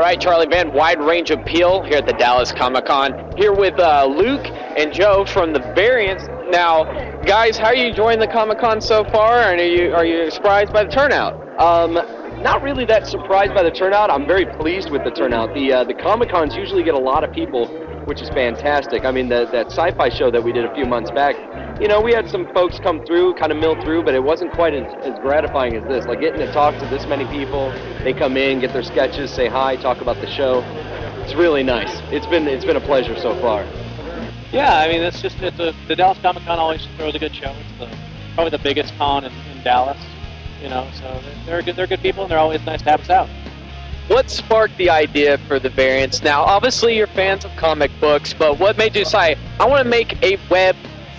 right, Charlie Vann, wide range appeal here at the Dallas Comic-Con. Here with Luke and Joe from the Variants. Now, guys, how are you enjoying the Comic-Con so far? And are you surprised by the turnout? Not really that surprised by the turnout. I'm very pleased with the turnout. The Comic-Cons usually get a lot of people, which is fantastic. I mean, that sci-fi show that we did a few months back, you know, we had some folks come through, kind of mill through, but it wasn't quite as gratifying as this. Like getting to talk to this many people, they come in, get their sketches, say hi, talk about the show. It's really nice. It's been a pleasure so far. Yeah, I mean, the Dallas Comic-Con always throws a good show. It's probably the biggest con in Dallas. You know, so they're good people, and they're always nice to have us out. What sparked the idea for the Variants? Now, obviously, you're fans of comic books, but what made you decide, I want to make a web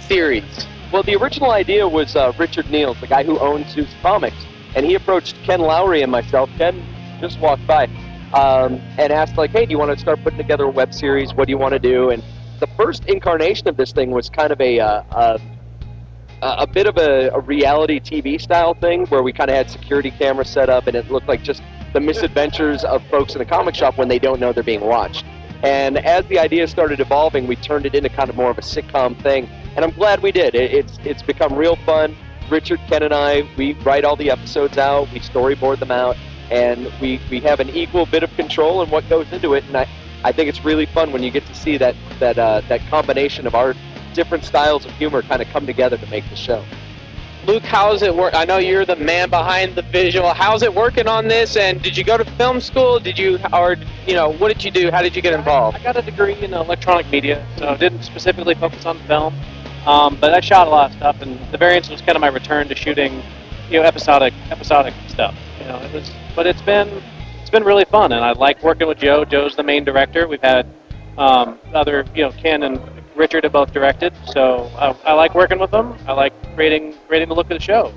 series? Well, the original idea was Richard Niels, the guy who owns Zeus Comics, and he approached Ken Lowry and myself. Ken just walked by and asked, like, hey, do you want to start putting together a web series? What do you want to do? And the first incarnation of this thing was kind of a bit of a reality TV style thing where we kind of had security cameras set up and it looked like just the misadventures of folks in a comic shop when they don't know they're being watched. And as the idea started evolving, we turned it into kind of more of a sitcom thing, and I'm glad we did. It's become real fun. Richard, Ken, and I, we write all the episodes out, we storyboard them out, and we have an equal bit of control in what goes into it, and I think it's really fun when you get to see that combination of our different styles of humor kind of come together to make the show. Luke, how's it work? I know you're the man behind the visual. How's it working on this? And did you go to film school? What did you do? How did you get involved? I got a degree in electronic media, so didn't specifically focus on film, but I shot a lot of stuff, and the Variants was kind of my return to shooting, episodic stuff. But it's been really fun, and I like working with Joe. Joe's the main director. We've had other, Ken and Richard have both directed, so I like working with them. I like creating the look of the show.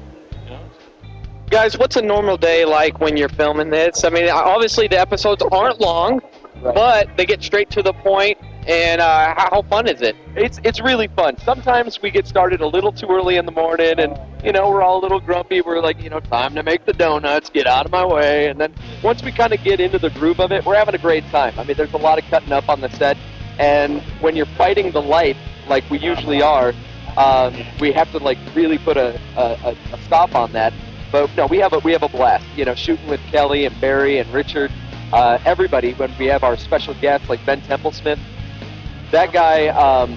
Guys, what's a normal day like when you're filming this? I mean, obviously the episodes aren't long, right, but they get straight to the point. And how fun is it? It's really fun. Sometimes we get started a little too early in the morning, and we're all a little grumpy. We're like, time to make the donuts, get out of my way. And then once we kind of get into the groove of it, we're having a great time. I mean, there's a lot of cutting up on the set. And when you're fighting the light, like we usually are, we have to like really put a stop on that. But no, we have a blast. Shooting with Kelly and Barry and Richard, everybody. When we have our special guests like Ben Templesmith, that guy,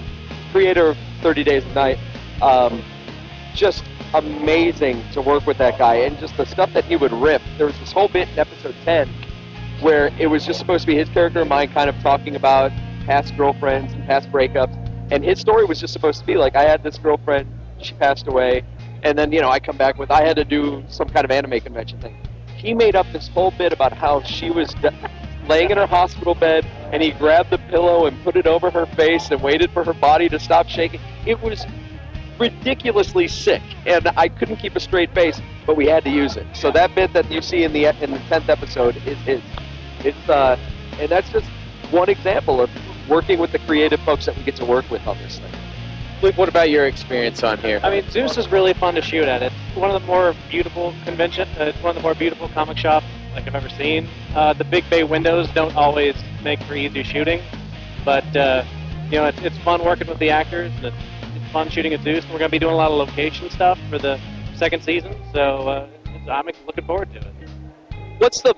creator of 30 Days of Night, just amazing to work with that guy. And just the stuff that he would rip. There was this whole bit in episode 10 where it was just supposed to be his character and mine kind of talking about past girlfriends and past breakups, and his story was just supposed to be like, I had this girlfriend, she passed away, and then I come back with, I had to do some kind of anime convention thing. He made up this whole bit about how she was laying in her hospital bed, and he grabbed the pillow and put it over her face and waited for her body to stop shaking. It was ridiculously sick, and I couldn't keep a straight face, but we had to use it. So that bit that you see in the 10th episode is and that's just one example of working with the creative folks that we get to work with on this thing. Luke, what about your experience on here? I mean, Zeus is really fun to shoot at. It's one of the more beautiful it's one of the more beautiful comic shops like I've ever seen. The big bay windows don't always make for easy shooting, but it's fun working with the actors. And it's fun shooting at Zeus. And we're going to be doing a lot of location stuff for the second season, so I'm looking forward to it. What's the,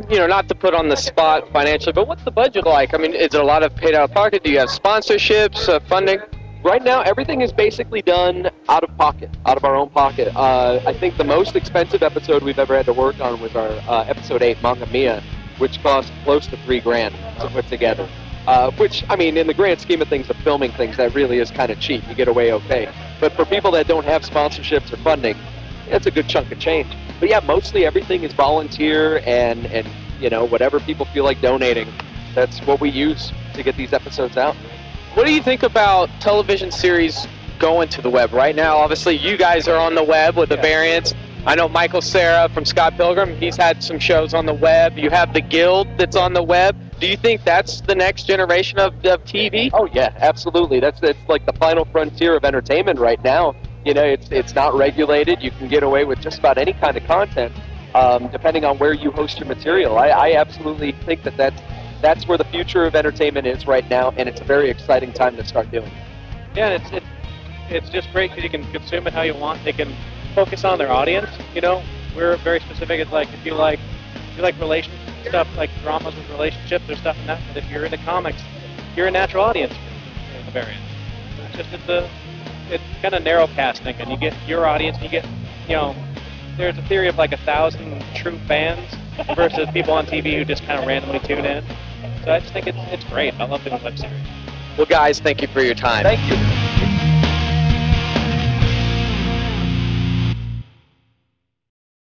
not to put on the spot financially, but what's the budget like? I mean, is it a lot of paid out of pocket? Do you have sponsorships, funding? Right now, everything is basically done out of pocket, out of our own pocket. I think the most expensive episode we've ever had to work on was our episode 8, Mamma Mia, which cost close to $3,000 to put together. Which, I mean, in the grand scheme of things, of filming things, that really is kind of cheap. You get away okay. But for people that don't have sponsorships or funding, it's a good chunk of change. But yeah, mostly everything is volunteer and whatever people feel like donating, that's what we use to get these episodes out. What do you think about television series going to the web? Right now, obviously, you guys are on the web with the Variants. I know Michael Cera from Scott Pilgrim, he's had some shows on the web. You have The Guild that's on the web. Do you think that's the next generation of TV? Oh yeah, absolutely. That's like the final frontier of entertainment right now. It's not regulated. You can get away with just about any kind of content. depending on where you host your material. I absolutely think that that's where the future of entertainment is right now, and it's a very exciting time to start doing it. Yeah, and it's just great because you can consume it how you want. They can focus on their audience. You know, we're very specific. It's like if you like relationship stuff, like dramas with relationships, there's stuff in that. But if you're into comics, you're a natural audience for the variant. It's kind of narrow casting, and you get your audience. And you get, you know, there's a theory of like 1,000 true fans versus people on TV who just kind of randomly tune in. So I just think it's great. I love doing web series. Well, guys, thank you for your time. Thank you.